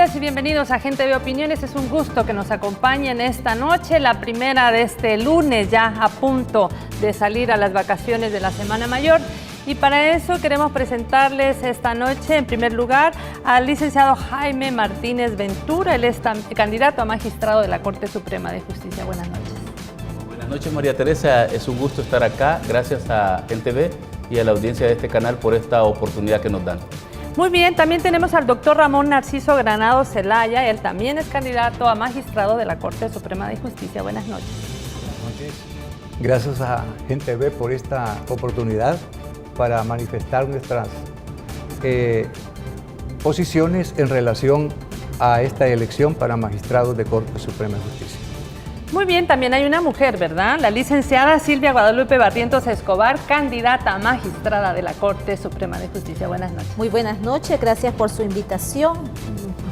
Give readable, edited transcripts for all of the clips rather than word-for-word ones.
Bienvenidas y bienvenidos a Gente de Opiniones. Es un gusto que nos acompañen esta noche, la primera de este lunes, ya a punto de salir a las vacaciones de la Semana Mayor. Y para eso queremos presentarles esta noche, en primer lugar, al licenciado Jaime Martínez Ventura. Él es candidato a magistrado de la Corte Suprema de Justicia. Buenas noches. Buenas noches, María Teresa. Es un gusto estar acá. Gracias a Gente B y a la audiencia de este canal por esta oportunidad que nos dan. Muy bien, también tenemos al doctor Ramón Narciso Granados Zelaya. Él también es candidato a magistrado de la Corte Suprema de Justicia. Buenas noches. Buenas noches. Gracias a Gente B por esta oportunidad para manifestar nuestras posiciones en relación a esta elección para magistrados de Corte Suprema de Justicia. Muy bien, también hay una mujer, ¿verdad? La licenciada Silvia Guadalupe Barrientos Escobar, candidata a magistrada de la Corte Suprema de Justicia. Buenas noches. Muy buenas noches, gracias por su invitación.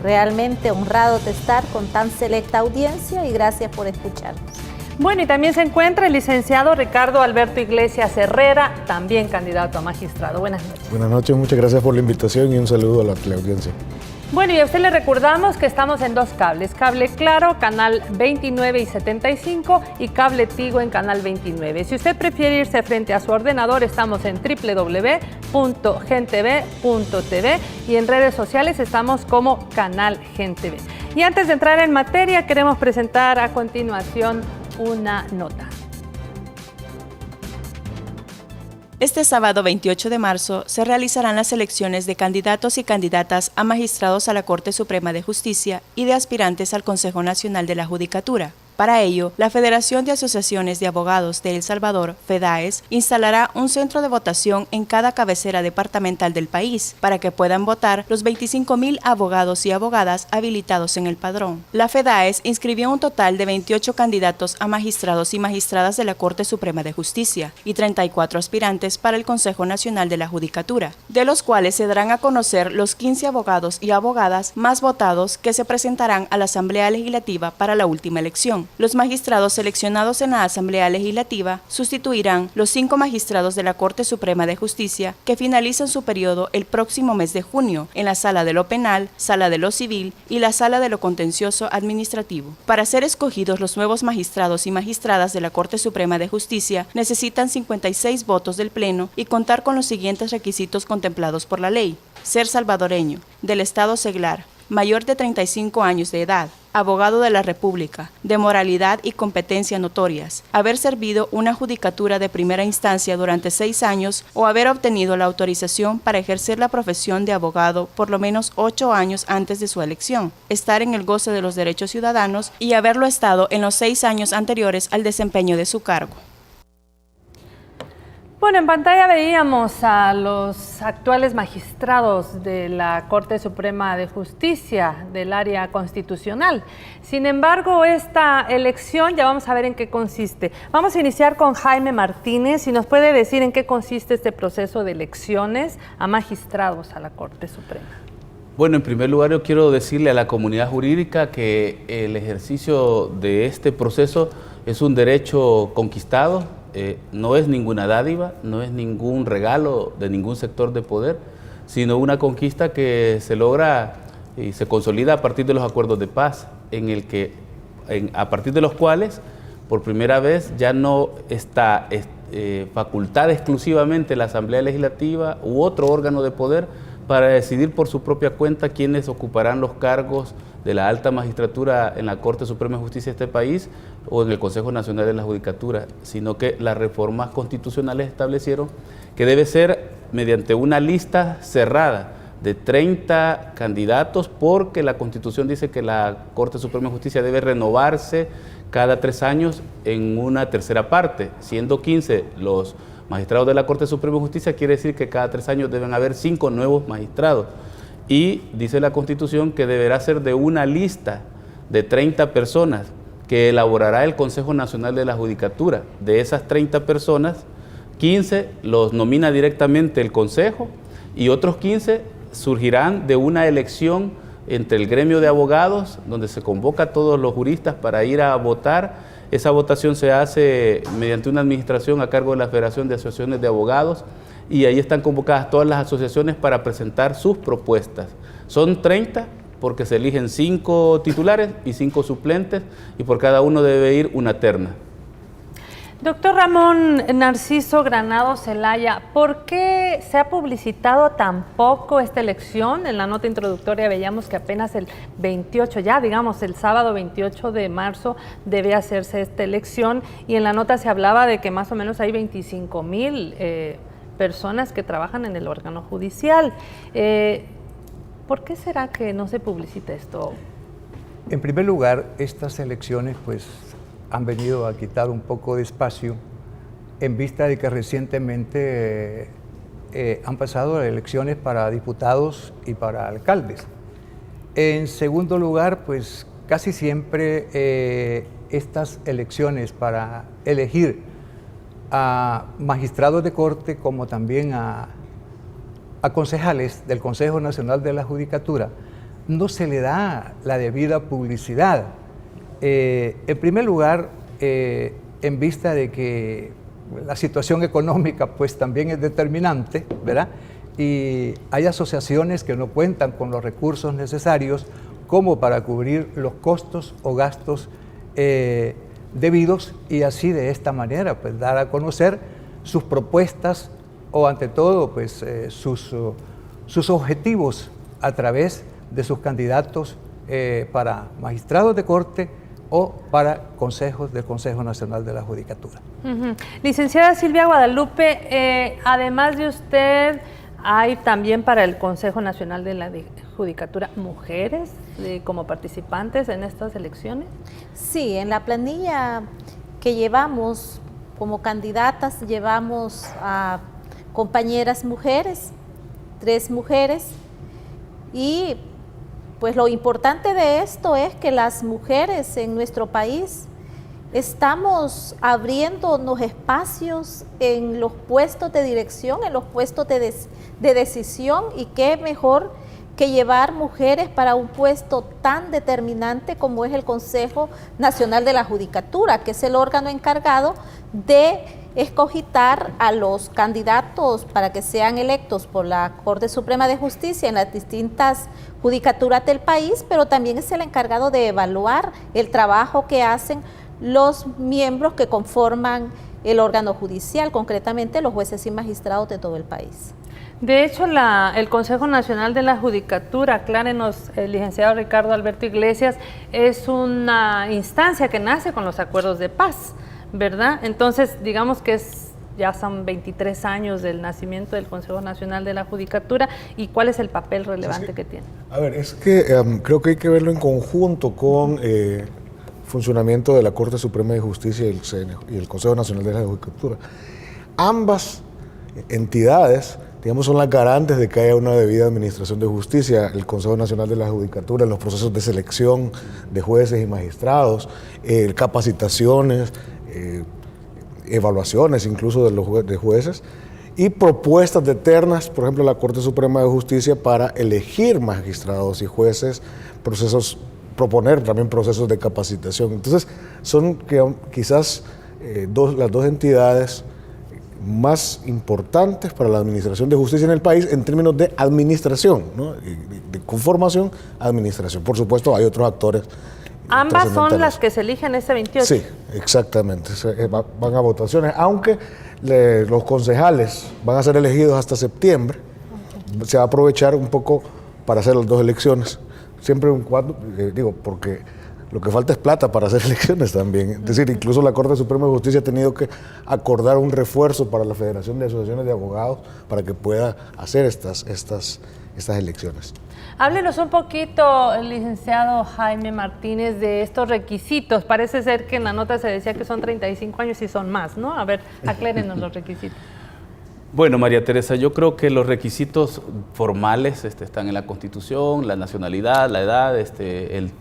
Realmente honrado de estar con tan selecta audiencia y gracias por escucharnos. Bueno, y también se encuentra el licenciado Ricardo Alberto Iglesias Herrera, también candidato a magistrado. Buenas noches. Buenas noches, muchas gracias por la invitación y un saludo a la audiencia. Bueno, y a usted le recordamos que estamos en dos cables, Cable Claro, canal 29 y 75 y Cable Tigo en canal 29. Si usted prefiere irse frente a su ordenador, estamos en www.gentv.tv y en redes sociales estamos como Canal GenTV. Y antes de entrar en materia, queremos presentar a continuación una nota. Este sábado 28 de marzo se realizarán las elecciones de candidatos y candidatas a magistrados a la Corte Suprema de Justicia y de aspirantes al Consejo Nacional de la Judicatura. Para ello, la Federación de Asociaciones de Abogados de El Salvador, FEDAES, instalará un centro de votación en cada cabecera departamental del país para que puedan votar los 25,000 abogados y abogadas habilitados en el padrón. La FEDAES inscribió un total de 28 candidatos a magistrados y magistradas de la Corte Suprema de Justicia y 34 aspirantes para el Consejo Nacional de la Judicatura, de los cuales se darán a conocer los 15 abogados y abogadas más votados que se presentarán a la Asamblea Legislativa para la última elección. Los magistrados seleccionados en la Asamblea Legislativa sustituirán los 5 magistrados de la Corte Suprema de Justicia que finalizan su periodo el próximo mes de junio en la Sala de lo Penal, Sala de lo Civil y la Sala de lo Contencioso Administrativo. Para ser escogidos los nuevos magistrados y magistradas de la Corte Suprema de Justicia necesitan 56 votos del Pleno y contar con los siguientes requisitos contemplados por la ley: ser salvadoreño, del Estado seglar, mayor de 35 años de edad, abogado de la República, de moralidad y competencia notorias, haber servido una judicatura de primera instancia durante 6 años o haber obtenido la autorización para ejercer la profesión de abogado por lo menos 8 años antes de su elección, estar en el goce de los derechos ciudadanos y haberlo estado en los 6 años anteriores al desempeño de su cargo. Bueno, en pantalla veíamos a los actuales magistrados de la Corte Suprema de Justicia del área constitucional. Sin embargo, esta elección ya vamos a ver en qué consiste. Vamos a iniciar con Jaime Martínez. Si nos puede decir en qué consiste este proceso de elecciones a magistrados a la Corte Suprema. Bueno, en primer lugar yo quiero decirle a la comunidad jurídica que el ejercicio de este proceso es un derecho conquistado. No es ninguna dádiva, no es ningún regalo de ningún sector de poder, sino una conquista que se logra y se consolida a partir de los acuerdos de paz, a partir de los cuales, por primera vez, ya no está facultada exclusivamente la Asamblea Legislativa u otro órgano de poder para decidir por su propia cuenta quiénes ocuparán los cargos de la alta magistratura en la Corte Suprema de Justicia de este país o en el Consejo Nacional de la Judicatura, sino que las reformas constitucionales establecieron que debe ser mediante una lista cerrada de 30 candidatos, porque la Constitución dice que la Corte Suprema de Justicia debe renovarse cada 3 años en una tercera parte, siendo 15 los magistrados de la Corte Suprema de Justicia. Quiere decir que cada 3 años deben haber 5 nuevos magistrados. Y dice la Constitución que deberá ser de una lista de 30 personas que elaborará el Consejo Nacional de la Judicatura. De esas 30 personas, 15 los nomina directamente el Consejo y otros 15 surgirán de una elección entre el gremio de abogados, donde se convoca a todos los juristas para ir a votar. Esa votación se hace mediante una administración a cargo de la Federación de Asociaciones de Abogados, y ahí están convocadas todas las asociaciones para presentar sus propuestas. Son 30 porque se eligen 5 titulares y 5 suplentes, y por cada uno debe ir una terna. Doctor Ramón Narciso Granados Zelaya, ¿por qué se ha publicitado tan poco esta elección? En la nota introductoria veíamos que apenas el 28, ya digamos el sábado 28 de marzo debe hacerse esta elección, y en la nota se hablaba de que más o menos hay 25,000 personas que trabajan en el órgano judicial. ¿Por qué será que no se publicita esto? En primer lugar, estas elecciones pues han venido a quitar un poco de espacio en vista de que recientemente han pasado elecciones para diputados y para alcaldes. En segundo lugar, pues casi siempre estas elecciones para elegir a magistrados de corte como también a concejales del Consejo Nacional de la Judicatura no se le da la debida publicidad. En primer lugar, en vista de que la situación económica pues también es determinante, ¿verdad? Y hay asociaciones que no cuentan con los recursos necesarios como para cubrir los costos o gastos debidos, y así de esta manera pues dar a conocer sus propuestas o ante todo pues sus objetivos a través de sus candidatos para magistrados de corte o para consejos del Consejo Nacional de la Judicatura. Licenciada Silvia Guadalupe, además de usted, ¿hay también para el Consejo Nacional de la Judicatura mujeres como participantes en estas elecciones? Sí, en la planilla que llevamos como candidatas llevamos a compañeras mujeres, 3 mujeres, y pues lo importante de esto es que las mujeres en nuestro país estamos abriéndonos espacios en los puestos de dirección, en los puestos de decisión, y qué mejor que llevar mujeres para un puesto tan determinante como es el Consejo Nacional de la Judicatura, que es el órgano encargado de escogitar a los candidatos para que sean electos por la Corte Suprema de Justicia en las distintas judicaturas del país, pero también es el encargado de evaluar el trabajo que hacen los miembros que conforman el órgano judicial, concretamente los jueces y magistrados de todo el país. De hecho, el Consejo Nacional de la Judicatura, aclárenos, el licenciado Ricardo Alberto Iglesias, es una instancia que nace con los acuerdos de paz, ¿verdad? Entonces, digamos que ya son 23 años del nacimiento del Consejo Nacional de la Judicatura. ¿Y cuál es el papel relevante que tiene? A ver, es que creo que hay que verlo en conjunto con funcionamiento de la Corte Suprema de Justicia y el Consejo Nacional de la Judicatura. Ambas entidades, digamos, son las garantes de que haya una debida administración de justicia. El Consejo Nacional de la Judicatura en los procesos de selección de jueces y magistrados, capacitaciones, evaluaciones incluso de jueces, y propuestas de ternas, por ejemplo, la Corte Suprema de Justicia para elegir magistrados y jueces, proponer también procesos de capacitación. Entonces, son quizás las dos entidades más importantes para la administración de justicia en el país en términos de administración, ¿no? de conformación, administración. Por supuesto, hay otros actores. ¿Ambas son las que se eligen ese 28? Sí, exactamente. Van a votaciones, aunque los concejales van a ser elegidos hasta septiembre. Okay. Se va a aprovechar un poco para hacer las 2 elecciones. Siempre cuando, porque lo que falta es plata para hacer elecciones también. Es decir, incluso la Corte Suprema de Justicia ha tenido que acordar un refuerzo para la Federación de Asociaciones de Abogados para que pueda hacer estas elecciones. Háblenos un poquito, licenciado Jaime Martínez, de estos requisitos. Parece ser que en la nota se decía que son 35 años y son más, ¿no? A ver, aclárenos los requisitos. Bueno, María Teresa, yo creo que los requisitos formales están en la Constitución, la nacionalidad, la edad, el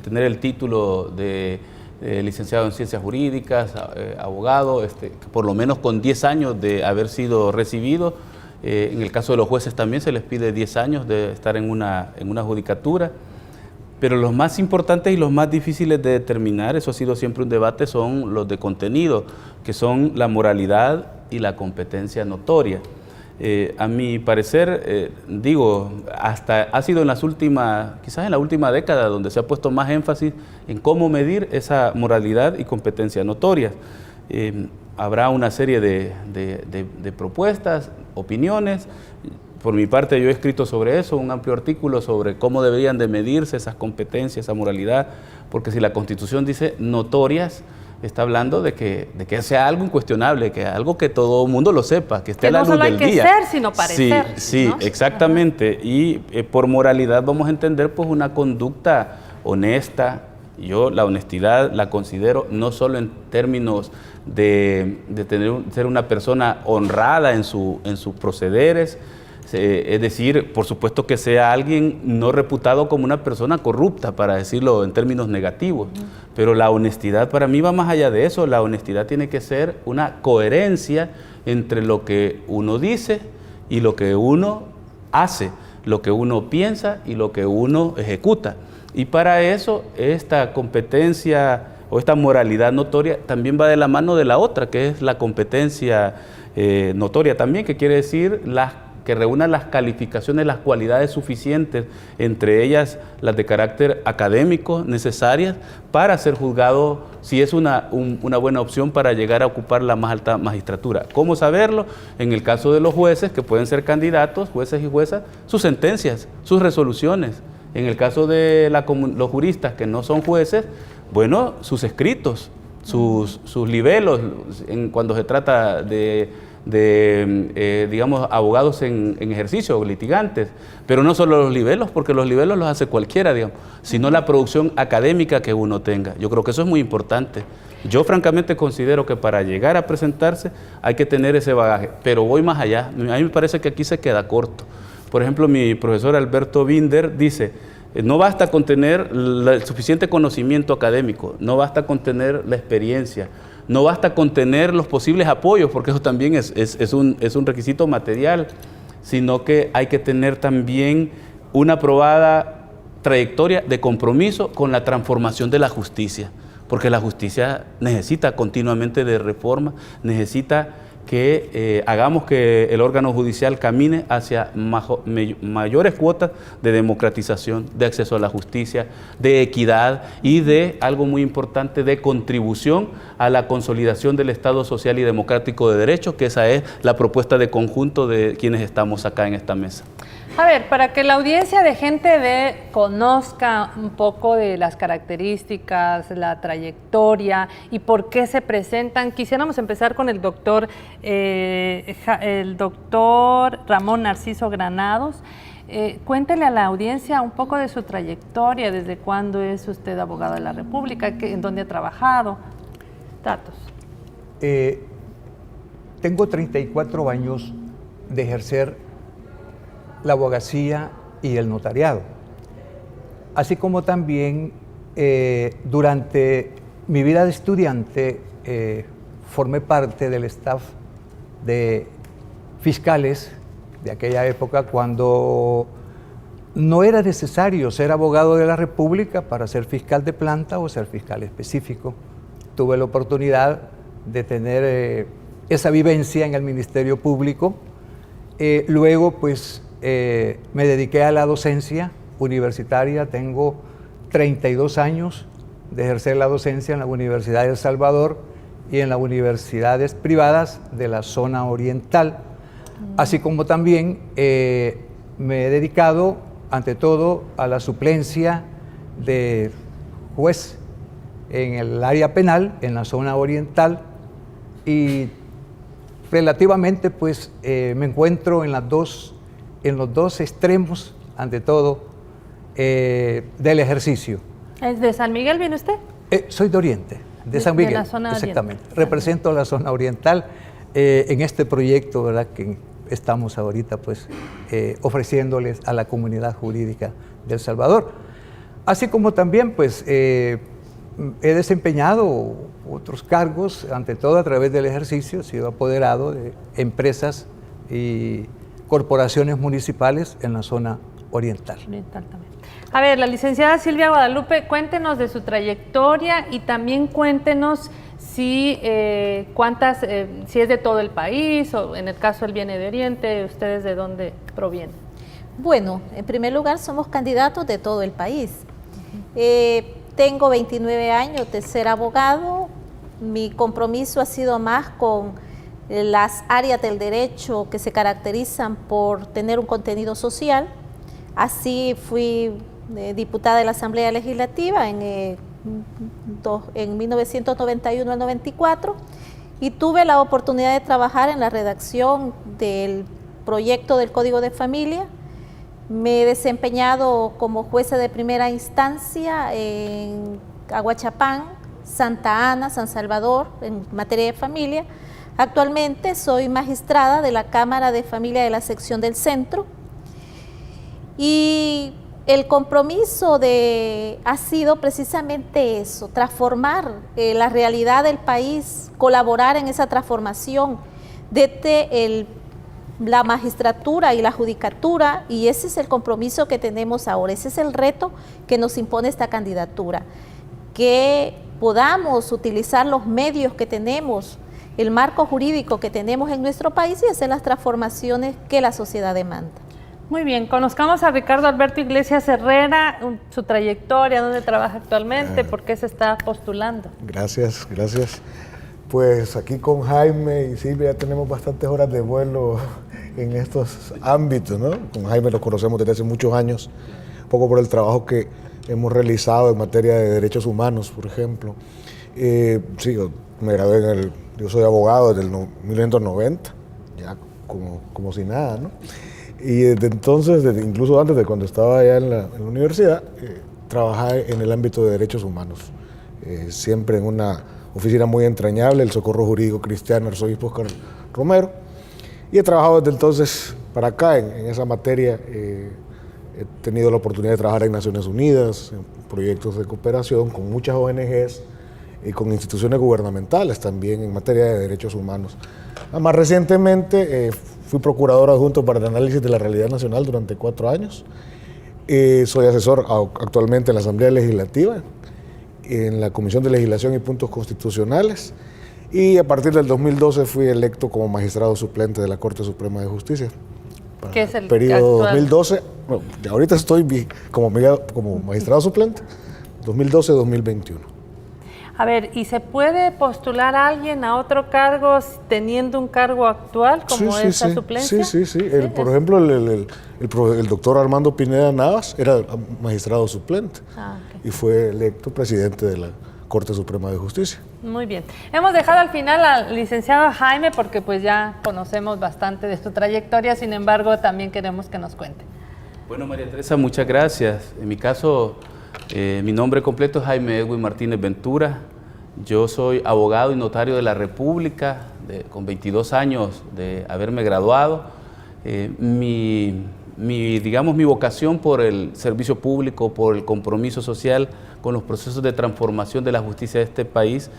tener el título de licenciado en Ciencias Jurídicas, abogado, por lo menos con 10 años de haber sido recibido. En el caso de los jueces también se les pide 10 años de estar en una judicatura. Pero los más importantes y los más difíciles de determinar, eso ha sido siempre un debate, son los de contenido, que son la moralidad y la competencia notoria. A mi parecer, hasta ha sido quizás en la última década donde se ha puesto más énfasis en cómo medir esa moralidad y competencia notorias. Habrá una serie de propuestas, opiniones. Por mi parte, yo he escrito sobre eso, un amplio artículo sobre cómo deberían de medirse esas competencias, esa moralidad, porque si la Constitución dice notorias, está hablando de que sea algo incuestionable, que algo que todo el mundo lo sepa, que esté a la luz del día. Que no solo hay que ser, sino parecer. Sí, ¿no? exactamente. Ajá. Y por moralidad vamos a entender pues una conducta honesta. Yo la honestidad la considero no solo en términos de ser una persona honrada en sus procederes, es decir, por supuesto que sea alguien no reputado como una persona corrupta, para decirlo en términos negativos, pero la honestidad para mí va más allá de eso. La honestidad tiene que ser una coherencia entre lo que uno dice y lo que uno hace, lo que uno piensa y lo que uno ejecuta. Y para eso esta competencia o esta moralidad notoria también va de la mano de la otra, que es la competencia notoria también, que quiere decir que reúna las calificaciones, las cualidades suficientes, entre ellas las de carácter académico necesarias para ser juzgado, si es una buena opción para llegar a ocupar la más alta magistratura. ¿Cómo saberlo? En el caso de los jueces, que pueden ser candidatos, jueces y juezas, sus sentencias, sus resoluciones. En el caso de los juristas que no son jueces, bueno, sus escritos, sus libelos, cuando se trata de digamos, abogados en ejercicio o litigantes, pero no solo los libelos, porque los libelos los hace cualquiera, digamos, sino la producción académica que uno tenga. Yo creo que eso es muy importante. Yo francamente considero que para llegar a presentarse hay que tener ese bagaje, pero voy más allá. A mí me parece que aquí se queda corto. Por ejemplo, mi profesor Alberto Binder dice, no basta con tener el suficiente conocimiento académico, no basta con tener la experiencia, no basta con tener los posibles apoyos, porque eso también es un requisito material, sino que hay que tener también una probada trayectoria de compromiso con la transformación de la justicia, porque la justicia necesita continuamente de reforma, necesita que hagamos que el órgano judicial camine hacia mayores cuotas de democratización, de acceso a la justicia, de equidad y de algo muy importante, de contribución a la consolidación del Estado social y democrático de derecho, que esa es la propuesta de conjunto de quienes estamos acá en esta mesa. A ver, para que la audiencia de Gente de conozca un poco de las características, la trayectoria y por qué se presentan, quisiéramos empezar con el doctor Ramón Narciso Granados. Cuéntele a la audiencia un poco de su trayectoria, desde cuándo es usted abogado de la República, en dónde ha trabajado, datos. Tengo 34 años de ejercer la abogacía y el notariado, así como también durante mi vida de estudiante formé parte del staff de fiscales de aquella época, cuando no era necesario ser abogado de la República para ser fiscal de planta o ser fiscal específico. Tuve la oportunidad de tener esa vivencia en el Ministerio Público. Luego, pues, me dediqué a la docencia universitaria. Tengo 32 años de ejercer la docencia en la Universidad de El Salvador y en las universidades privadas de la zona oriental, así como también me he dedicado ante todo a la suplencia de juez en el área penal en la zona oriental, y relativamente pues me encuentro en los dos extremos, ante todo, del ejercicio. ¿Es de San Miguel viene usted? Soy de Oriente, de San Miguel, de la zona exactamente. oriental. Represento la zona oriental en este proyecto, ¿verdad?, que estamos ahorita pues ofreciéndoles a la comunidad jurídica de El Salvador. Así como también pues he desempeñado otros cargos, ante todo a través del ejercicio, he sido apoderado de empresas y corporaciones municipales en la zona oriental. Oriental también. A ver, la licenciada Silvia Guadalupe, cuéntenos de su trayectoria y también cuéntenos si, si es de todo el país o en el caso él viene de Oriente, ustedes de dónde provienen. Bueno, en primer lugar somos candidatos de todo el país. Tengo 29 años de ser abogado, mi compromiso ha sido más con las áreas del derecho que se caracterizan por tener un contenido social. Así fui diputada de la Asamblea Legislativa en 1991 al 94 y tuve la oportunidad de trabajar en la redacción del proyecto del Código de Familia. Me he desempeñado como jueza de primera instancia en Aguachapán, Santa Ana, San Salvador, en materia de familia. Actualmente soy magistrada de la Cámara de Familia de la sección del Centro y el compromiso ha sido precisamente eso, transformar la realidad del país, colaborar en esa transformación desde la magistratura y la judicatura, y ese es el compromiso que tenemos ahora, ese es el reto que nos impone esta candidatura, que podamos utilizar los medios que tenemos, el marco jurídico que tenemos en nuestro país y hacer las transformaciones que la sociedad demanda. Muy bien, conozcamos a Ricardo Alberto Iglesias Herrera, su trayectoria, dónde trabaja actualmente, por qué se está postulando. Gracias, gracias. Pues aquí con Jaime y Silvia ya tenemos bastantes horas de vuelo en estos ámbitos, ¿no? Con Jaime lo conocemos desde hace muchos años, un poco por el trabajo que hemos realizado en materia de derechos humanos, por ejemplo. Sí, me gradué yo soy abogado desde el 1990, ya como si nada, ¿no? Y desde entonces, incluso antes de cuando estaba allá en la universidad, trabajé en el ámbito de derechos humanos, siempre en una oficina muy entrañable, el Socorro Jurídico Cristiano Arzobispo Oscar Romero, y he trabajado desde entonces para acá en esa materia. He tenido la oportunidad de trabajar en Naciones Unidas, en proyectos de cooperación con muchas ONGs y con instituciones gubernamentales también en materia de derechos humanos. Más recientemente fui procurador adjunto para el análisis de la realidad nacional durante 4 años. Soy asesor actualmente en la Asamblea Legislativa, en la Comisión de Legislación y Puntos Constitucionales, y a partir del 2012 fui electo como magistrado suplente de la Corte Suprema de Justicia. ¿Qué es el periodo actual? 2012, bueno, ahorita estoy como magistrado suplente, 2012-2021. A ver, ¿y se puede postular a alguien a otro cargo teniendo un cargo actual como esa suplencia? Sí. Por ejemplo, el doctor Armando Pineda Navas era magistrado suplente y fue electo presidente de la Corte Suprema de Justicia. Muy bien. Hemos dejado al final al licenciado Jaime porque pues ya conocemos bastante de su trayectoria, sin embargo también queremos que nos cuente. Bueno, María Teresa, muchas gracias. En mi caso, mi nombre completo es Jaime Edwin Martínez Ventura. Yo soy abogado y notario de la República, con 22 años de haberme graduado. Mi vocación por el servicio público, por el compromiso social con los procesos de transformación de la justicia de este país,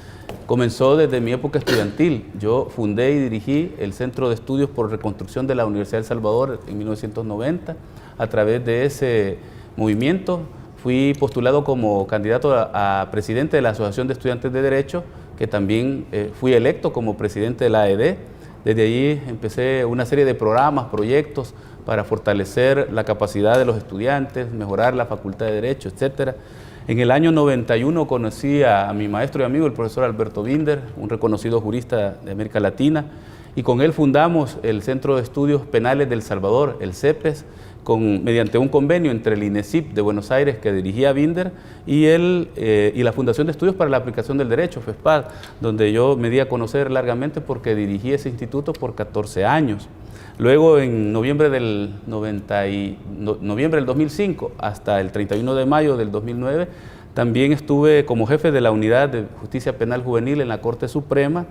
comenzó desde mi época estudiantil. Yo fundé y dirigí el Centro de Estudios por Reconstrucción de la Universidad de El Salvador en 1990. A través de ese movimiento fui postulado como candidato a presidente de la Asociación de Estudiantes de Derecho, que también fui electo como presidente de la AED. Desde allí empecé una serie de programas, proyectos para fortalecer la capacidad de los estudiantes, mejorar la facultad de Derecho, etc. En el año 91 conocí a mi maestro y amigo, el profesor Alberto Binder, un reconocido jurista de América Latina, y con él fundamos el Centro de Estudios Penales de El Salvador, el CEPES, mediante un convenio entre el INESIP de Buenos Aires, que dirigía Binder, y la Fundación de Estudios para la Aplicación del Derecho, FESPAD, donde yo me di a conocer largamente porque dirigí ese instituto por 14 años. Luego, en noviembre del 2005 hasta el 31 de mayo del 2009, también estuve como jefe de la Unidad de Justicia Penal Juvenil en la Corte Suprema,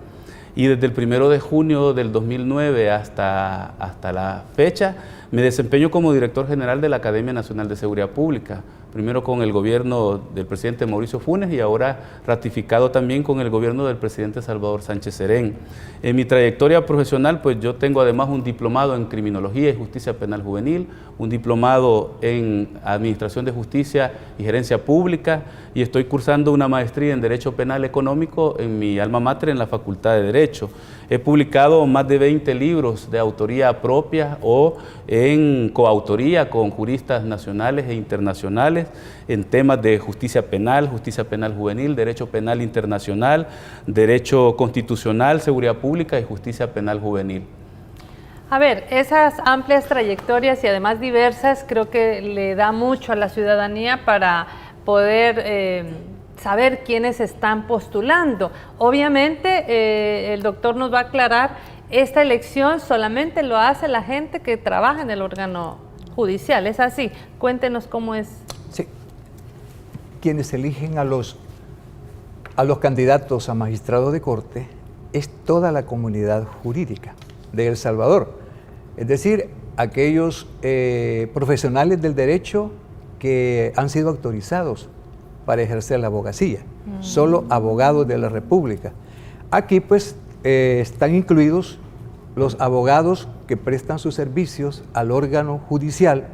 y desde el 1 de junio del 2009 hasta la fecha me desempeño como director general de la Academia Nacional de Seguridad Pública, primero con el gobierno del presidente Mauricio Funes y ahora ratificado también con el gobierno del presidente Salvador Sánchez Serén. En mi trayectoria profesional, pues yo tengo además un diplomado en Criminología y Justicia Penal Juvenil, un diplomado en Administración de Justicia y Gerencia Pública, y estoy cursando una maestría en Derecho Penal Económico en mi alma mater en la Facultad de Derecho. He publicado más de 20 libros de autoría propia o en coautoría con juristas nacionales e internacionales en temas de justicia penal juvenil, derecho penal internacional, derecho constitucional, seguridad pública y justicia penal juvenil. A ver, esas amplias trayectorias y además diversas creo que le da mucho a la ciudadanía para poder saber quiénes están postulando. Obviamente el doctor nos va a aclarar, esta elección solamente lo hace la gente que trabaja en el órgano judicial, ¿es así? Cuéntenos cómo es. Sí, quienes eligen a los candidatos a magistrados de corte es toda la comunidad jurídica de El Salvador. Es decir, aquellos profesionales del derecho que han sido autorizados para ejercer la abogacía, solo abogados de la República. Aquí pues están incluidos los abogados que prestan sus servicios al órgano judicial,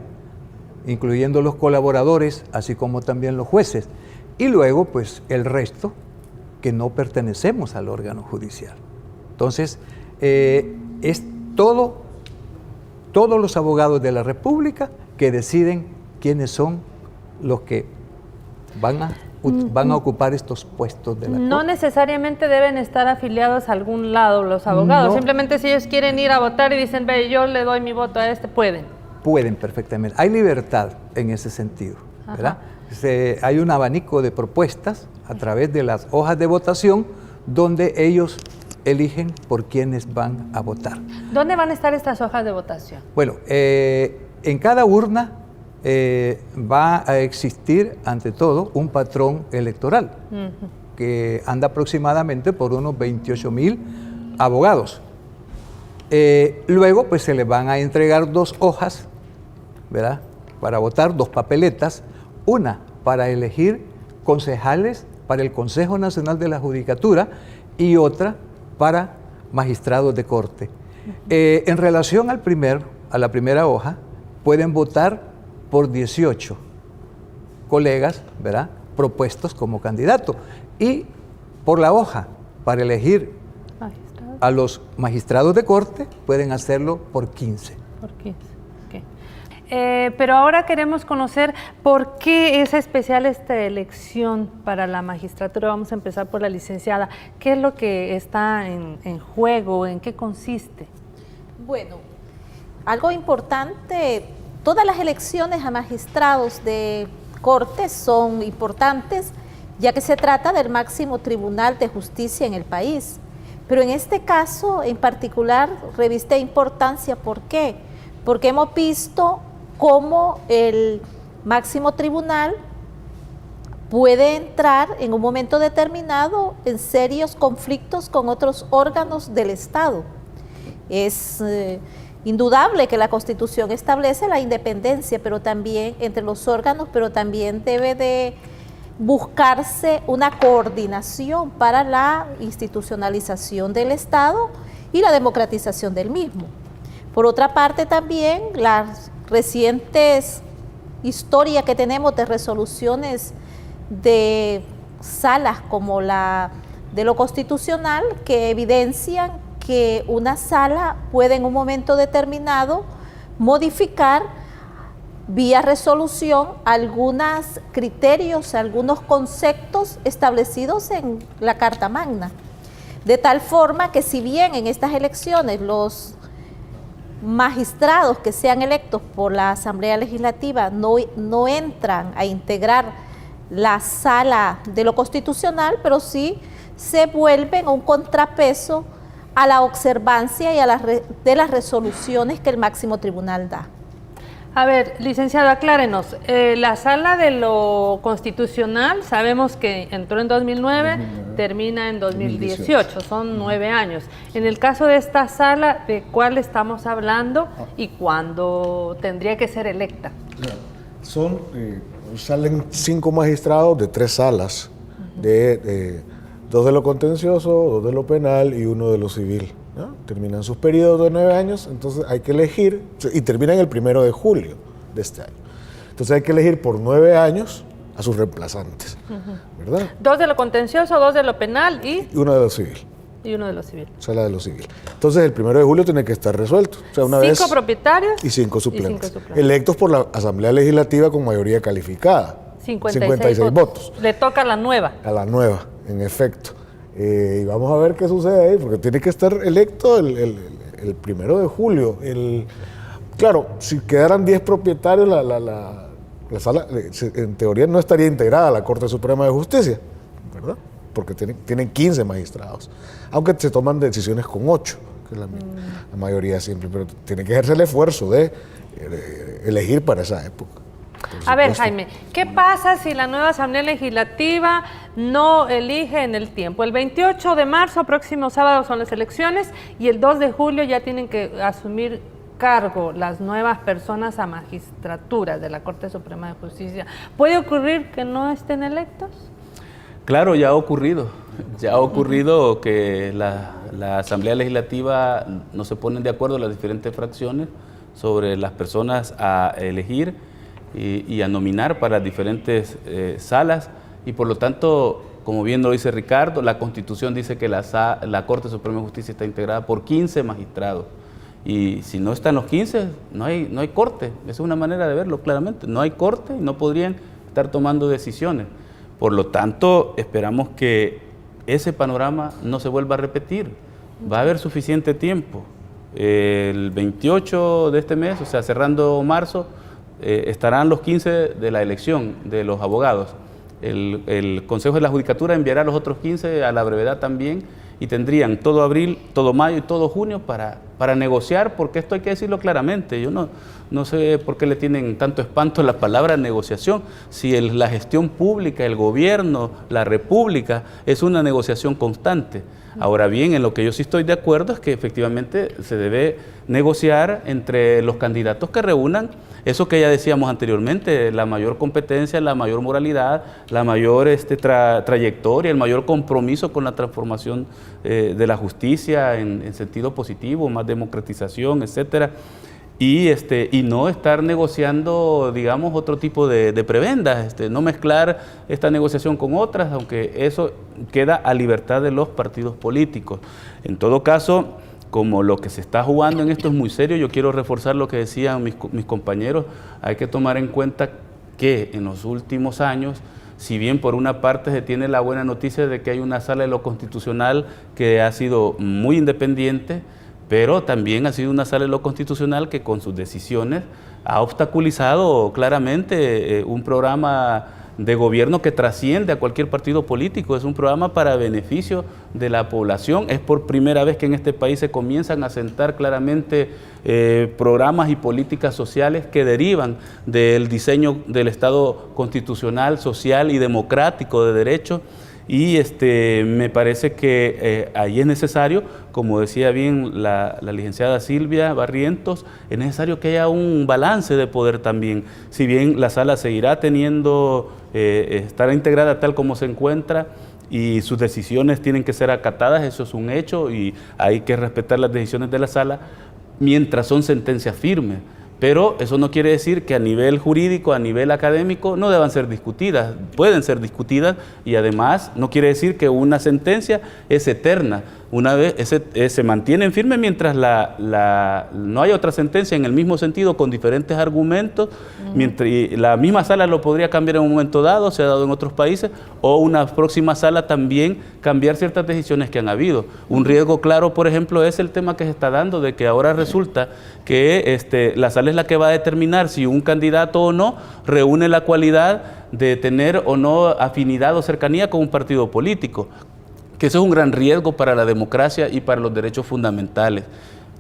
incluyendo los colaboradores, así como también los jueces, y luego pues el resto que no pertenecemos al órgano judicial. Entonces, es todos los abogados de la República que deciden quiénes son los que van a ocupar estos puestos de la No Corte. necesariamente deben estar afiliados a algún lado los abogados, No. Simplemente si ellos quieren ir a votar y dicen, ve, yo le doy mi voto a este, pueden. Pueden perfectamente. Hay libertad en ese sentido, ¿verdad? Hay un abanico de propuestas a través de las hojas de votación donde ellos eligen por quiénes van a votar. ¿Dónde van a estar estas hojas de votación? Bueno, en cada urna va a existir, ante todo, un patrón electoral que anda aproximadamente por unos 28,000 abogados. Luego, pues se les van a entregar 2 hojas, ¿verdad?, para votar, 2 papeletas, una para elegir concejales para el Consejo Nacional de la Judicatura y otra para magistrados de corte. En relación a la primera hoja, pueden votar por 18 colegas, ¿verdad?, propuestos como candidato, y por la hoja para elegir a los magistrados de corte pueden hacerlo por 15. Por 15, ok. Pero ahora queremos conocer por qué es especial esta elección para la magistratura. Vamos a empezar por la licenciada. ¿Qué es lo que está en juego? ¿En qué consiste? Bueno, algo importante, todas las elecciones a magistrados de corte son importantes, ya que se trata del máximo tribunal de justicia en el país. Pero en este caso en particular reviste importancia. ¿Por qué? Porque hemos visto cómo el máximo tribunal puede entrar en un momento determinado en serios conflictos con otros órganos del Estado. Es indudable que la Constitución establece la independencia, pero también entre los órganos, pero también debe de buscarse una coordinación para la institucionalización del Estado y la democratización del mismo. Por otra parte, también las recientes historias que tenemos de resoluciones de salas como la de lo constitucional, que evidencian que una sala puede en un momento determinado modificar vía resolución algunos criterios, algunos conceptos establecidos en la Carta Magna. De tal forma que si bien en estas elecciones los magistrados que sean electos por la Asamblea Legislativa no entran a integrar la sala de lo constitucional, pero sí se vuelven un contrapeso a la observancia y de las resoluciones que el máximo tribunal da. A ver, licenciado, aclárenos. La sala de lo constitucional, sabemos que entró en 2009, termina en 2018, son 9 años. En el caso de esta sala, ¿de cuál estamos hablando y cuándo tendría que ser electa? Son salen 5 magistrados de 3 salas, de 2 de lo contencioso, 2 de lo penal y 1 de lo civil, ¿no? Terminan sus periodos de 9 años, entonces hay que elegir, y terminan el 1 de julio de este año. Entonces hay que elegir por 9 años a sus reemplazantes, ¿verdad? 2 de lo contencioso, 2 de lo penal y 1 de lo civil. Y 1 de lo civil. Sala de lo civil. Entonces el 1 de julio tiene que estar resuelto. O sea, una 5 vez propietarios y 5 suplentes. y 5 suplentes. Electos por la Asamblea Legislativa con mayoría calificada. 56 votos. Le toca a la nueva. A la nueva, en efecto. Y vamos a ver qué sucede ahí, porque tiene que estar electo el 1 de julio. Claro, si quedaran 10 propietarios, la sala, en teoría, no estaría integrada a la Corte Suprema de Justicia, ¿verdad? Porque tienen 15 magistrados. Aunque se toman decisiones con 8, que es la mayoría siempre, pero tiene que ejercer el esfuerzo de elegir para esa época. A ver, Jaime, ¿qué pasa si la nueva Asamblea Legislativa no elige en el tiempo? El 28 de marzo, próximo sábado, son las elecciones y el 2 de julio ya tienen que asumir cargo las nuevas personas a magistraturas de la Corte Suprema de Justicia. ¿Puede ocurrir que no estén electos? Claro, ya ha ocurrido. Ya ha ocurrido que la Asamblea Legislativa no se ponen de acuerdo las diferentes fracciones sobre las personas a elegir y a nominar para diferentes salas y por lo tanto, como bien lo dice Ricardo, la Constitución dice que la Corte Suprema de Justicia está integrada por 15 magistrados y si no están los 15 no hay corte. Esa es una manera de verlo claramente, no hay corte y no podrían estar tomando decisiones. Por lo tanto, esperamos que ese panorama no se vuelva a repetir. Va a haber suficiente tiempo. El 28 de este mes, o sea, cerrando marzo, estarán los 15 de la elección de los abogados. El Consejo de la Judicatura enviará a los otros 15 a la brevedad también y tendrían todo abril, todo mayo y todo junio para negociar, porque esto hay que decirlo claramente. Yo no sé por qué le tienen tanto espanto a la palabra negociación, si la gestión pública, el gobierno, la república, es una negociación constante. Ahora bien, en lo que yo sí estoy de acuerdo es que efectivamente se debe negociar entre los candidatos que reúnan eso que ya decíamos anteriormente, la mayor competencia, la mayor moralidad, la mayor trayectoria, el mayor compromiso con la transformación de la justicia en sentido positivo, más democratización, etcétera. Y no estar negociando, digamos, otro tipo de prebendas, no mezclar esta negociación con otras, aunque eso queda a libertad de los partidos políticos. En todo caso, como lo que se está jugando en esto es muy serio, yo quiero reforzar lo que decían mis compañeros, hay que tomar en cuenta que en los últimos años, si bien por una parte se tiene la buena noticia de que hay una sala de lo constitucional que ha sido muy independiente, pero también ha sido una sala de lo constitucional que con sus decisiones ha obstaculizado claramente un programa de gobierno que trasciende a cualquier partido político, es un programa para beneficio de la población. Es por primera vez que en este país se comienzan a sentar claramente programas y políticas sociales que derivan del diseño del Estado constitucional, social y democrático de derecho. Y me parece que ahí es necesario, como decía bien la licenciada Silvia Barrientos, es necesario que haya un balance de poder también. Si bien la sala seguirá teniendo, estará integrada tal como se encuentra y sus decisiones tienen que ser acatadas, eso es un hecho y hay que respetar las decisiones de la sala mientras son sentencias firmes. Pero eso no quiere decir que a nivel jurídico, a nivel académico, no deban ser discutidas. Pueden ser discutidas y además no quiere decir que una sentencia es eterna. Una vez se mantiene firme mientras no hay otra sentencia en el mismo sentido con diferentes argumentos, mientras la misma sala lo podría cambiar en un momento dado, se ha dado en otros países, o una próxima sala también cambiar ciertas decisiones que han habido. Un riesgo claro, por ejemplo, es el tema que se está dando de que ahora resulta que la sala es la que va a determinar si un candidato o no reúne la cualidad de tener o no afinidad o cercanía con un partido político, que eso es un gran riesgo para la democracia y para los derechos fundamentales.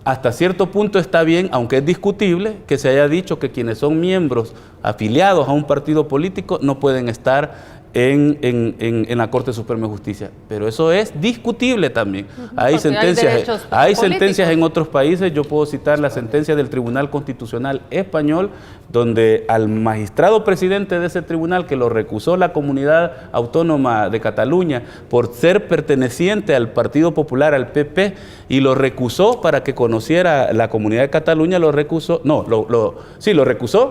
Hasta cierto punto está bien, aunque es discutible, que se haya dicho que quienes son miembros afiliados a un partido político no pueden estar en la Corte Suprema de Justicia. Pero eso es discutible también. Hay sentencias en otros países. Yo puedo citar la sentencia del Tribunal Constitucional Español, donde al magistrado presidente de ese tribunal, que lo recusó la Comunidad Autónoma de Cataluña por ser perteneciente al Partido Popular, al PP, y lo recusó para que conociera la Comunidad de Cataluña, lo recusó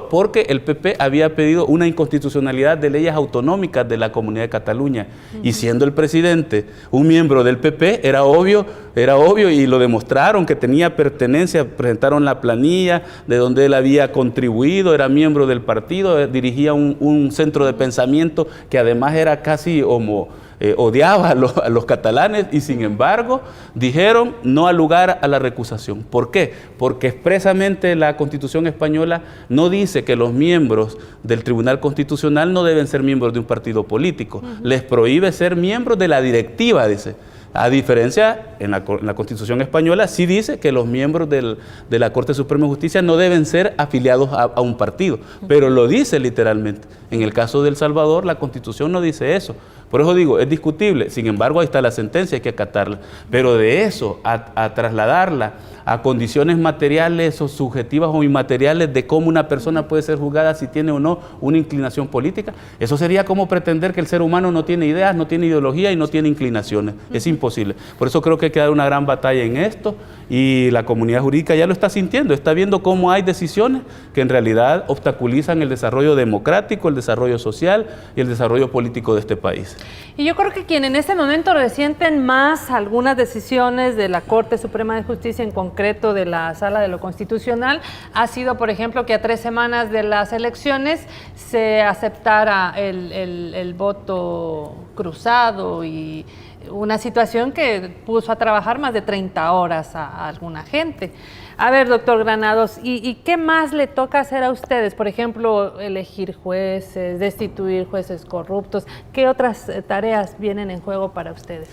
porque el PP había pedido una inconstitucionalidad de leyes autonómicas de la Comunidad de Cataluña. Y siendo el presidente un miembro del PP, era obvio y lo demostraron que tenía pertenencia, presentaron la planilla de donde él había contribuido, era miembro del partido, dirigía un centro de pensamiento que además era casi odiaba a los catalanes, y sin embargo dijeron no al lugar a la recusación. ¿Por qué? Porque expresamente la Constitución española no dice que los miembros del Tribunal Constitucional no deben ser miembros de un partido político. Les prohíbe ser miembros de la directiva, dice. A diferencia, en la Constitución española sí dice que los miembros de la Corte Suprema de Justicia no deben ser afiliados a un partido, pero lo dice literalmente. En el caso de El Salvador, la Constitución no dice eso. Por eso digo, es discutible. Sin embargo, ahí está la sentencia, hay que acatarla. Pero de eso a trasladarla a condiciones materiales o subjetivas o inmateriales de cómo una persona puede ser juzgada si tiene o no una inclinación política, eso sería como pretender que el ser humano no tiene ideas, no tiene ideología y no tiene inclinaciones. Es imposible. Por eso creo que hay que dar una gran batalla en esto, y la comunidad jurídica ya lo está sintiendo, está viendo cómo hay decisiones que en realidad obstaculizan el desarrollo democrático, el desarrollo social y el desarrollo político de este país. Y yo creo que quien en este momento resienten más algunas decisiones de la Corte Suprema de Justicia, en concreto de la Sala de lo Constitucional, ha sido, por ejemplo, que a 3 semanas de las elecciones se aceptara el voto cruzado, y una situación que puso a trabajar más de 30 horas a alguna gente. A ver, doctor Granados, ¿y qué más le toca hacer a ustedes? Por ejemplo, elegir jueces, destituir jueces corruptos. ¿Qué otras tareas vienen en juego para ustedes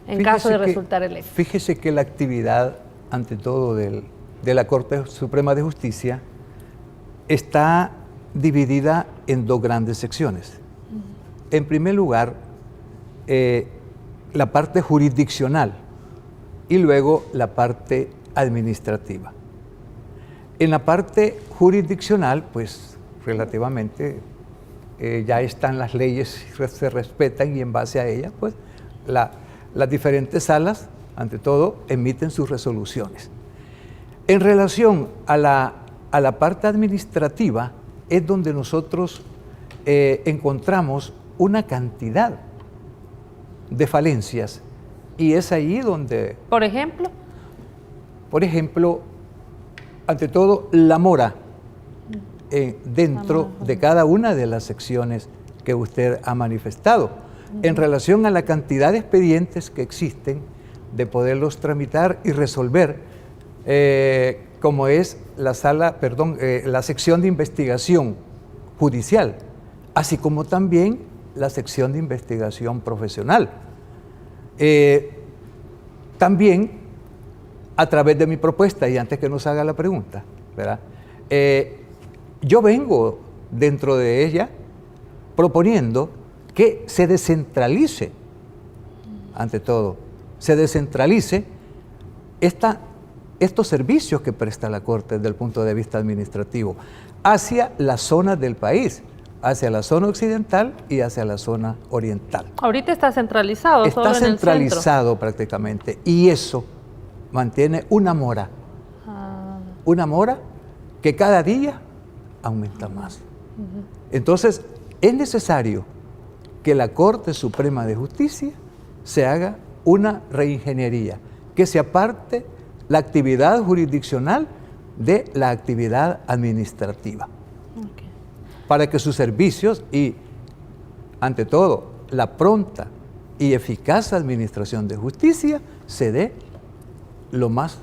en caso de resultar electos? Fíjese que la actividad, ante todo, de la Corte Suprema de Justicia está dividida en 2 grandes secciones. En primer lugar, la parte jurisdiccional y luego la parte administrativa. En la parte jurisdiccional, pues relativamente ya están las leyes, se respetan, y en base a ellas, pues las diferentes salas, ante todo, emiten sus resoluciones. En relación a la parte administrativa, es donde nosotros encontramos una cantidad de falencias, y es ahí donde... ¿Por ejemplo? Por ejemplo, ante todo, la mora dentro de cada una de las secciones que usted ha manifestado, en relación a la cantidad de expedientes que existen, de poderlos tramitar y resolver, como es la sección de investigación judicial, así como también la sección de investigación profesional. También, a través de mi propuesta, y antes que nos haga la pregunta, ¿verdad? Yo vengo dentro de ella proponiendo que se descentralice, ante todo, se descentralice estos servicios que presta la Corte desde el punto de vista administrativo hacia las zonas del país, hacia la zona occidental y hacia la zona oriental. Ahorita está centralizado. Está centralizado prácticamente, y eso mantiene una mora que cada día aumenta más. Entonces, es necesario que la Corte Suprema de Justicia se haga una reingeniería, que se aparte la actividad jurisdiccional de la actividad administrativa, para que sus servicios y, ante todo, la pronta y eficaz administración de justicia se dé lo más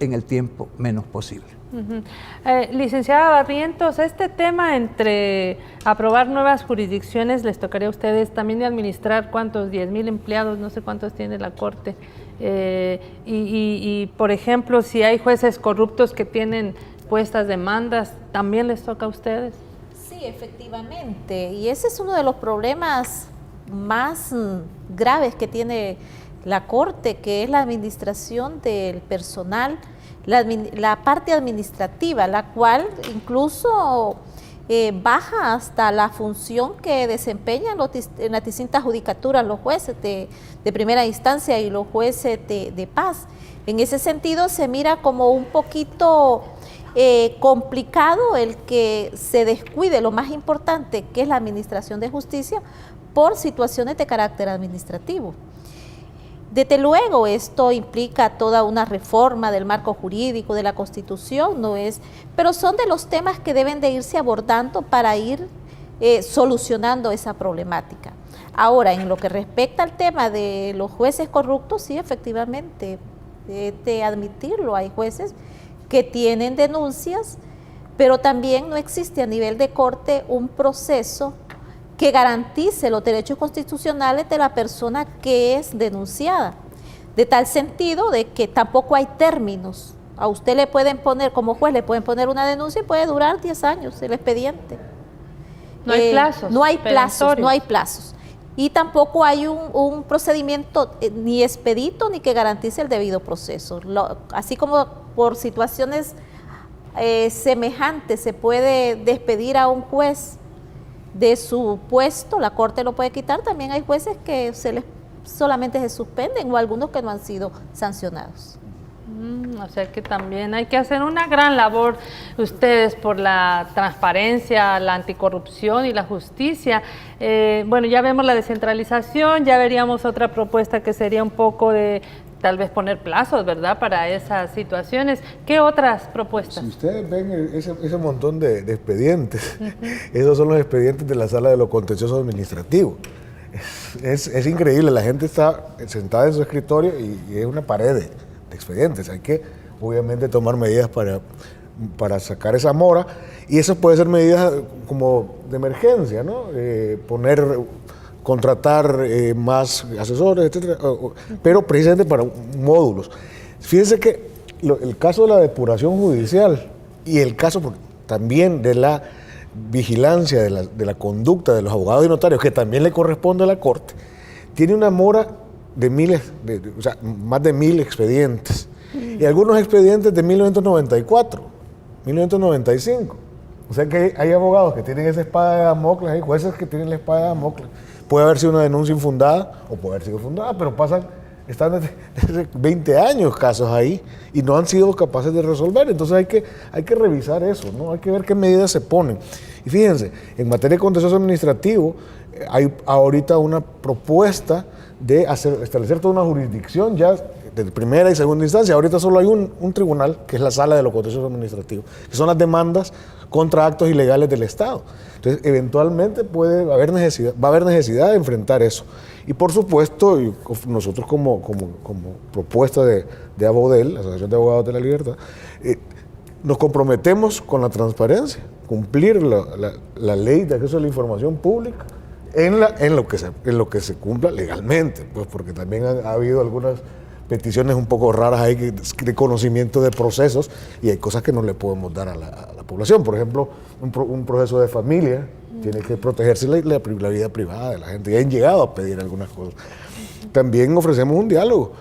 en el tiempo menos posible. Licenciada Barrientos, este tema entre aprobar nuevas jurisdicciones, les tocaría a ustedes también de administrar cuántos, 10,000 empleados, no sé cuántos tiene la Corte, y por ejemplo, si hay jueces corruptos que tienen puestas demandas, ¿también les toca a ustedes? Sí, efectivamente. Y ese es uno de los problemas más graves que tiene la Corte, que es la administración del personal, la parte administrativa, la cual incluso baja hasta la función que desempeñan en las distintas judicaturas los jueces de primera instancia y los jueces de paz. En ese sentido se mira como un poquito complicado el que se descuide lo más importante, que es la administración de justicia, por situaciones de carácter administrativo. Desde luego esto implica toda una reforma del marco jurídico, de la Constitución, pero son de los temas que deben de irse abordando para ir solucionando esa problemática. Ahora, en lo que respecta al tema de los jueces corruptos, sí, efectivamente, de admitirlo, hay jueces que tienen denuncias, pero también no existe a nivel de corte un proceso que garantice los derechos constitucionales de la persona que es denunciada, de tal sentido de que tampoco hay términos. A usted le pueden poner, como juez, le pueden poner una denuncia y puede durar 10 años el expediente. No hay plazos. No hay plazos. Y tampoco hay un procedimiento ni expedito ni que garantice el debido proceso. Así como por situaciones semejantes se puede despedir a un juez de su puesto, la Corte lo puede quitar, también hay jueces que solamente se suspenden o algunos que no han sido sancionados. O sea que también hay que hacer una gran labor ustedes por la transparencia, la anticorrupción y la justicia. Bueno, ya vemos la descentralización, ya veríamos otra propuesta que sería un poco de tal vez poner plazos, ¿verdad?, para esas situaciones. ¿Qué otras propuestas? Si ustedes ven ese montón de expedientes, esos son los expedientes de la Sala de lo Contencioso Administrativo. Es increíble, la gente está sentada en su escritorio y es una pared de expedientes. Hay que, obviamente, tomar medidas para sacar esa mora, y eso puede ser medidas como de emergencia, ¿no? Contratar más asesores, etcétera, pero precisamente para módulos. Fíjense que el caso de la depuración judicial y el caso también de la vigilancia de la conducta de los abogados y notarios, que también le corresponde a la Corte, tiene una mora de miles, o sea, más de 1000 expedientes, y algunos expedientes de 1994, 1995. O sea que hay abogados que tienen esa espada de Damocles, hay jueces que tienen la espada de Damocles. Puede haber sido una denuncia infundada o puede haber sido fundada, pero están desde 20 años casos ahí y no han sido capaces de resolver. Entonces hay que revisar eso, ¿no? Hay que ver qué medidas se ponen. Y fíjense, en materia de contencioso administrativo hay ahorita una propuesta de establecer toda una jurisdicción ya de primera y segunda instancia. Ahorita solo hay un tribunal, que es la Sala de lo Contencioso Administrativo, que son las demandas contra actos ilegales del Estado. Entonces, eventualmente va a haber necesidad de enfrentar eso. Y por supuesto, nosotros como propuesta de ABODEL, la Asociación de Abogados de la Libertad, nos comprometemos con la transparencia, cumplir la ley de acceso a la información pública en lo que se cumpla legalmente, pues porque también ha habido algunas peticiones un poco raras ahí de conocimiento de procesos, y hay cosas que no le podemos dar a la población. Por ejemplo, un proceso de familia tiene que protegerse la vida privada de la gente, y han llegado a pedir algunas cosas. También ofrecemos un diálogo.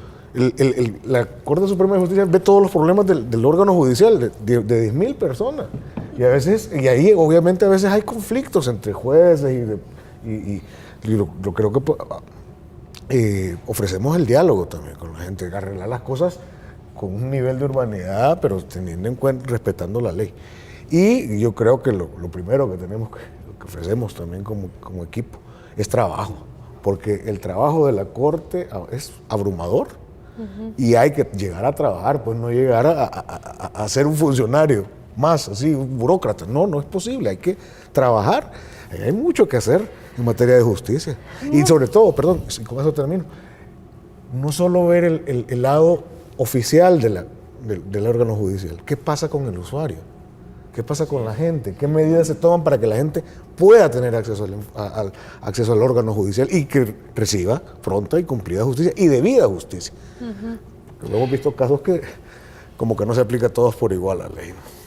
La Corte Suprema de Justicia ve todos los problemas del órgano judicial de 10.000 personas, y ahí obviamente a veces hay conflictos entre jueces y yo creo que ofrecemos el diálogo también con la gente, arreglar las cosas con un nivel de urbanidad, pero teniendo en cuenta, respetando la ley. Y yo creo que lo primero que ofrecemos también como equipo es trabajo, porque el trabajo de la Corte es abrumador, y hay que llegar a trabajar, pues no llegar a ser un funcionario más, así, un burócrata. No es posible, hay que trabajar. Hay mucho que hacer en materia de justicia. Y sobre todo, perdón, con eso termino, no solo ver el lado oficial del órgano judicial. ¿Qué pasa con el usuario? ¿Qué pasa con la gente? ¿Qué medidas se toman para que la gente pueda tener acceso al órgano judicial y que reciba pronta y cumplida justicia y debida justicia? Luego hemos visto casos que como que no se aplica a todos por igual la ley, ¿no?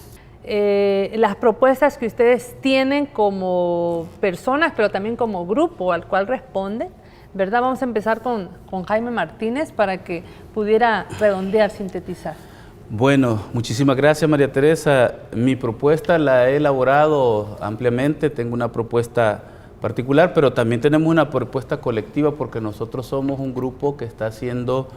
las propuestas que ustedes tienen como personas, pero también como grupo al cual responden, ¿verdad? Vamos a empezar con Jaime Martínez para que pudiera redondear, sintetizar. Bueno, muchísimas gracias, María Teresa. Mi propuesta la he elaborado ampliamente, tengo una propuesta particular, pero también tenemos una propuesta colectiva porque nosotros somos un grupo que está siendo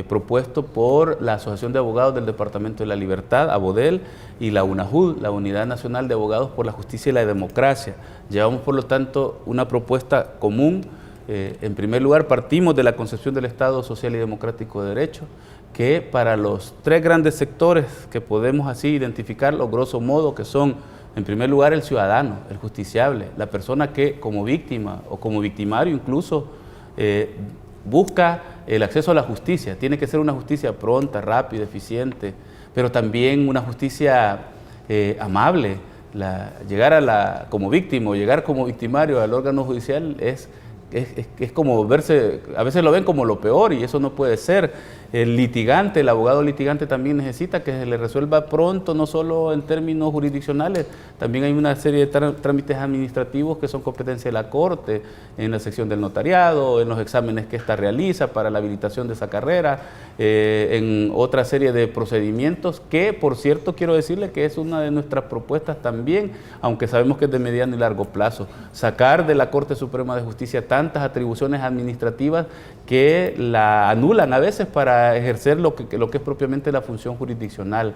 propuesto por la Asociación de Abogados del Departamento de la Libertad, ABODEL, y la UNAJUD, la Unidad Nacional de Abogados por la Justicia y la Democracia. Llevamos, por lo tanto, una propuesta común. En primer lugar, partimos de la concepción del Estado social y democrático de derecho, que para los tres grandes sectores que podemos así identificarlo, grosso modo, que son, en primer lugar, el ciudadano, el justiciable, la persona que como víctima o como victimario incluso busca el acceso a la justicia. Tiene que ser una justicia pronta, rápida, eficiente, pero también una justicia amable. Llegar como víctima o llegar como victimario al órgano judicial es como verse, a veces lo ven como lo peor y eso no puede ser. El litigante, el abogado litigante también necesita que se le resuelva pronto, no solo en términos jurisdiccionales, también hay una serie de trámites administrativos que son competencia de la Corte, en la sección del notariado, en los exámenes que ésta realiza para la habilitación de esa carrera, en otra serie de procedimientos que, por cierto, quiero decirle que es una de nuestras propuestas también, aunque sabemos que es de mediano y largo plazo, sacar de la Corte Suprema de Justicia tantas atribuciones administrativas que la anulan a veces para ejercer lo que es propiamente la función jurisdiccional.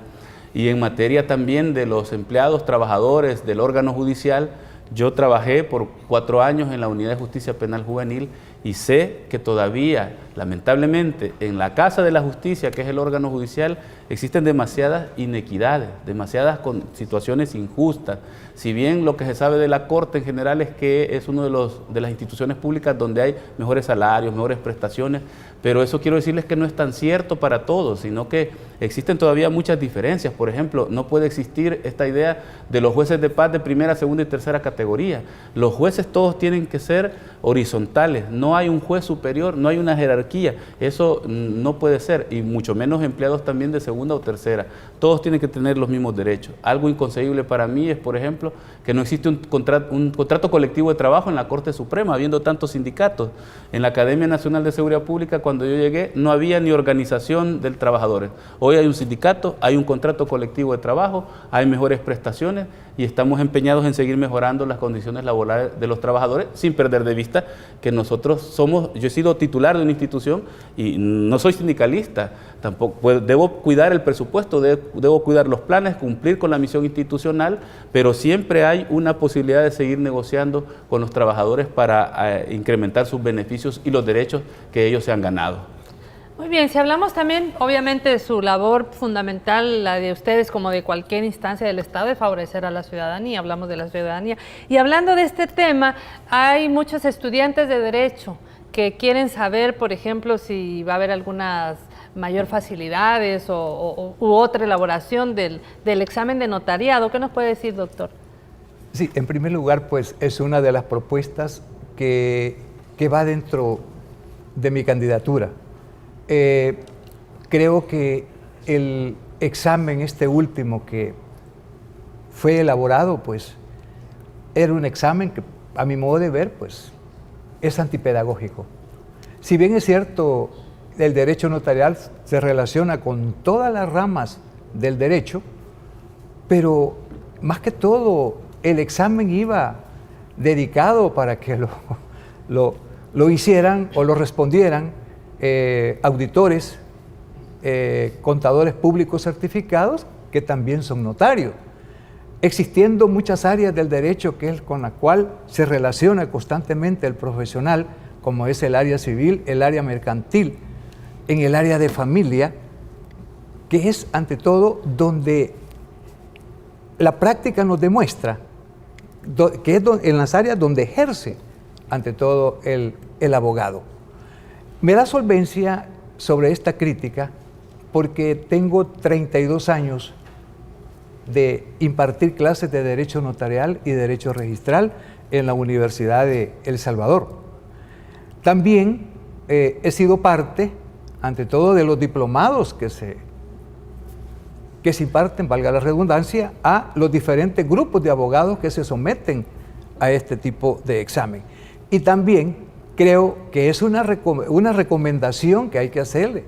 Y en materia también de los empleados, trabajadores del órgano judicial, yo trabajé por 4 años en la Unidad de Justicia Penal Juvenil y sé que todavía, lamentablemente, en la Casa de la Justicia, que es el órgano judicial, existen demasiadas inequidades, demasiadas situaciones injustas. Si bien lo que se sabe de la Corte en general es que es una de las instituciones públicas donde hay mejores salarios, mejores prestaciones, pero eso quiero decirles que no es tan cierto para todos, sino que existen todavía muchas diferencias. Por ejemplo, no puede existir esta idea de los jueces de paz de primera, segunda y tercera categoría. Los jueces todos tienen que ser horizontales, no hay un juez superior, no hay una jerarquía, eso no puede ser, y mucho menos empleados también de segunda o tercera. Todos tienen que tener los mismos derechos. Algo inconcebible para mí es, por ejemplo, que no existe un contrato colectivo de trabajo en la Corte Suprema, habiendo tantos sindicatos. En la Academia Nacional de Seguridad Pública, cuando yo llegué, no había ni organización de trabajadores. Hoy hay un sindicato, hay un contrato colectivo de trabajo, hay mejores prestaciones y estamos empeñados en seguir mejorando las condiciones laborales de los trabajadores, sin perder de vista que nosotros somos, yo he sido titular de una institución y no soy sindicalista, tampoco, pues, debo cuidar el presupuesto, debo cuidar los planes, cumplir con la misión institucional, pero siempre hay una posibilidad de seguir negociando con los trabajadores para incrementar sus beneficios y los derechos que ellos se han ganado. Muy bien, si hablamos también, obviamente, de su labor fundamental, la de ustedes como de cualquier instancia del Estado, de favorecer a la ciudadanía, hablamos de la ciudadanía. Y hablando de este tema, hay muchos estudiantes de Derecho que quieren saber, por ejemplo, si va a haber algunas mayor facilidades u otra elaboración del examen de notariado. ¿Qué nos puede decir, doctor? Sí, en primer lugar, pues es una de las propuestas que va dentro de mi candidatura. Creo que el examen este último que fue elaborado, pues era un examen que a mi modo de ver, pues es antipedagógico. Si bien es cierto, el derecho notarial se relaciona con todas las ramas del derecho, pero más que todo el examen iba dedicado para que lo hicieran o lo respondieran auditores, contadores públicos certificados, que también son notarios, existiendo muchas áreas del derecho que es con la cual se relaciona constantemente el profesional, como es el área civil, el área mercantil, en el área de familia, que es ante todo donde la práctica nos demuestra, que es en las áreas donde ejerce ante todo el abogado. Me da solvencia sobre esta crítica porque tengo 32 años de impartir clases de Derecho Notarial y Derecho Registral en la Universidad de El Salvador. También he sido parte, ante todo, de los diplomados que se que se imparten, valga la redundancia, a los diferentes grupos de abogados que se someten a este tipo de examen. Y también creo que es una recomendación que hay que hacerle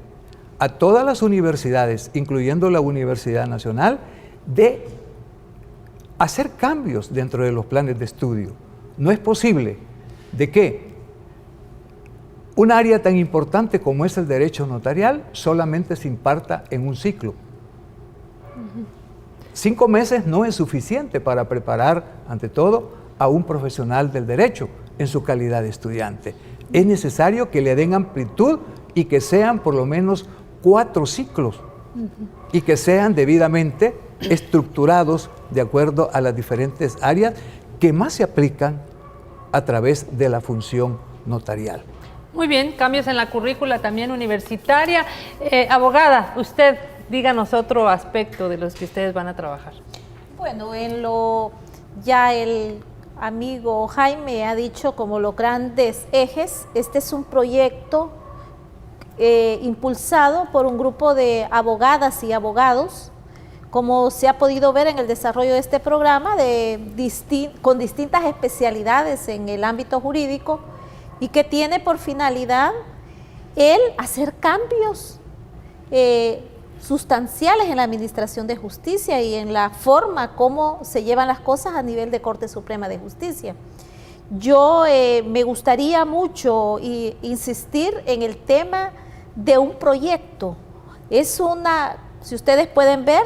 a todas las universidades, incluyendo la Universidad Nacional, de hacer cambios dentro de los planes de estudio. No es posible de que un área tan importante como es el derecho notarial solamente se imparta en un ciclo. 5 meses no es suficiente para preparar, ante todo, a un profesional del derecho en su calidad de estudiante. Es necesario que le den amplitud y que sean por lo menos 4 ciclos y que sean debidamente estructurados de acuerdo a las diferentes áreas que más se aplican a través de la función notarial. Muy bien, cambios en la currícula también universitaria. Abogada, usted díganos otro aspecto de los que ustedes van a trabajar. Bueno, ya el amigo Jaime ha dicho como los grandes ejes. Este es un proyecto impulsado por un grupo de abogadas y abogados, como se ha podido ver en el desarrollo de este programa, con distintas especialidades en el ámbito jurídico, y que tiene por finalidad el hacer cambios sustanciales en la administración de justicia y en la forma como se llevan las cosas a nivel de Corte Suprema de Justicia. Yo me gustaría mucho insistir en el tema de un proyecto. Si ustedes pueden ver,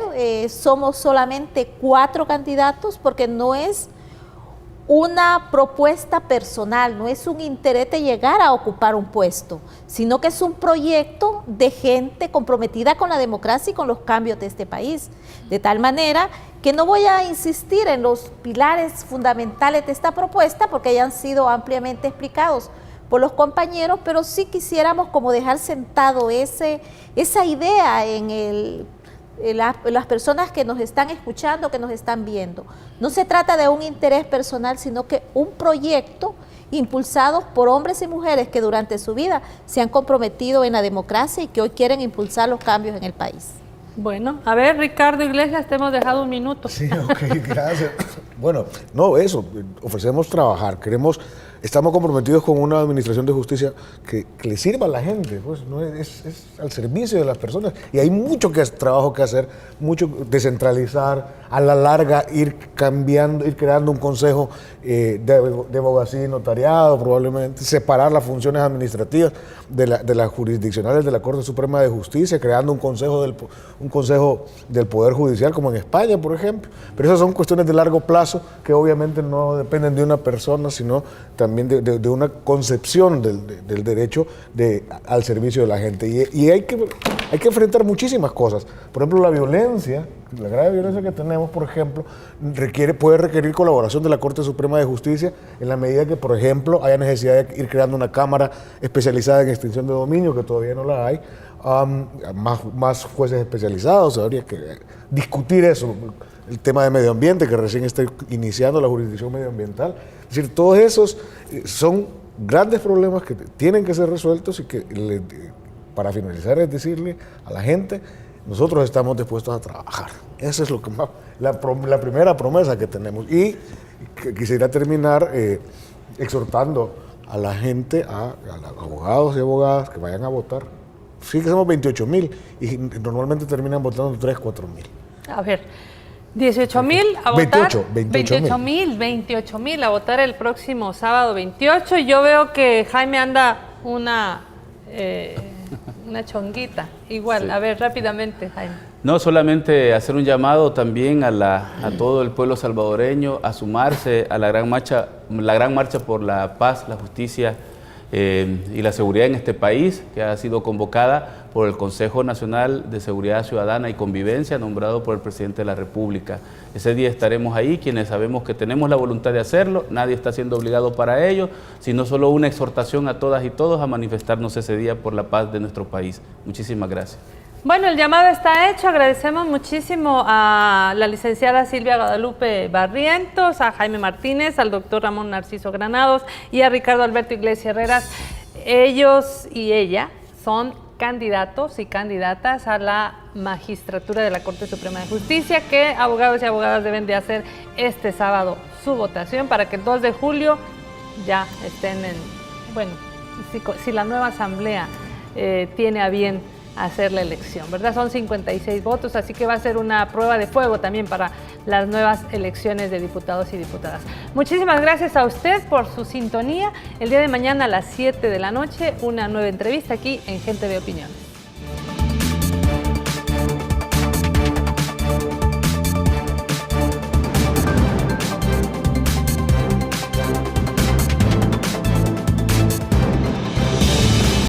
somos solamente 4 candidatos, porque no es una propuesta personal, no es un interés de llegar a ocupar un puesto, sino que es un proyecto de gente comprometida con la democracia y con los cambios de este país. De tal manera que no voy a insistir en los pilares fundamentales de esta propuesta, porque ya han sido ampliamente explicados por los compañeros, pero sí quisiéramos como dejar sentado esa idea en las personas que nos están escuchando, que nos están viendo. No se trata de un interés personal, sino que un proyecto impulsado por hombres y mujeres que durante su vida se han comprometido en la democracia y que hoy quieren impulsar los cambios en el país. Bueno, a ver, Ricardo Iglesias, te hemos dejado un minuto. Sí, ok, gracias. Bueno, no, eso, ofrecemos trabajar, estamos comprometidos con una administración de justicia que le sirva a la gente, pues no es al servicio de las personas, y hay mucho trabajo que hacer, mucho descentralizar, a la larga ir cambiando, ir creando un consejo de abogacía y notariado, probablemente separar las funciones administrativas de las jurisdiccionales de la Corte Suprema de Justicia, creando un consejo del Poder Judicial, como en España, por ejemplo. Pero esas son cuestiones de largo plazo que obviamente no dependen de una persona, sino también de una concepción del derecho al servicio de la gente. Y hay que enfrentar muchísimas cosas. Por ejemplo, la violencia, la grave violencia que tenemos, por ejemplo, puede requerir colaboración de la Corte Suprema de Justicia en la medida que, por ejemplo, haya necesidad de ir creando una cámara especializada en extinción de dominio, que todavía no la hay, más jueces especializados. Habría que discutir eso, el tema de medio ambiente, que recién está iniciando la jurisdicción medioambiental. Es decir, todos esos son grandes problemas que tienen que ser resueltos y que, para finalizar, es decirle a la gente, nosotros estamos dispuestos a trabajar. Esa es la primera promesa que tenemos. Y quisiera terminar exhortando a la gente, a los abogados y abogadas que vayan a votar. Sí que somos 28,000 y normalmente terminan votando 3,000, 4,000. A ver, 18,000 a votar. 28,000 a votar el próximo sábado 28. Y yo veo que Jaime anda una chonguita. Igual, sí. A ver, rápidamente, Jaime. No, solamente hacer un llamado también a todo el pueblo salvadoreño a sumarse a la gran marcha por la paz, la justicia y la seguridad en este país, que ha sido convocada por el Consejo Nacional de Seguridad Ciudadana y Convivencia, nombrado por el Presidente de la República. Ese día estaremos ahí, quienes sabemos que tenemos la voluntad de hacerlo, nadie está siendo obligado para ello, sino solo una exhortación a todas y todos a manifestarnos ese día por la paz de nuestro país. Muchísimas gracias. Bueno, el llamado está hecho. Agradecemos muchísimo a la licenciada Silvia Guadalupe Barrientos, a Jaime Martínez, al doctor Ramón Narciso Granados y a Ricardo Alberto Iglesias Herreras. Ellos y ella son candidatos y candidatas a la magistratura de la Corte Suprema de Justicia, que abogados y abogadas deben de hacer este sábado su votación para que el 2 de julio ya estén si la nueva asamblea tiene a bien hacer la elección, ¿verdad? Son 56 votos, así que va a ser una prueba de fuego también para las nuevas elecciones de diputados y diputadas. Muchísimas gracias a usted por su sintonía. El día de mañana a las 7 de la noche, una nueva entrevista aquí en Gente de Opinión.